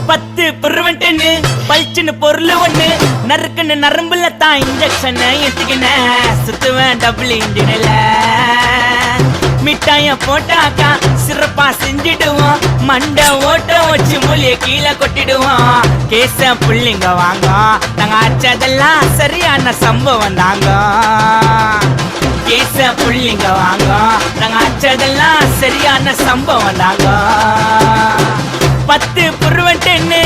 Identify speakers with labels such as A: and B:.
A: 10 பிரிவென்ட்னு பல்ச்சுன்னு பொருள் ஒண்ணு நறுக்குன்னு நரம்புல தான் இன்ஜெக்ஷன் ஏத்திக்கின சுத்துவேன் டபுள் இன்ஜினில் மிட்டாய போட்டாக்கா சிறப்பா செஞ்சிடுவோம் மண்டை ஓட்ட வச்சு மூலிய கீழே கொட்டிடுவோம் கேச புள்ளிங்க வாங்க நாங்க ஆச்சதெல்லாம் சரியான சம்பவம் தாங்க கேச புள்ளிங்க வாங்க நாங்க ஆச்சதெல்லாம் சரியான சம்பவம் தாங்க 10 பிரிவென்ட்னு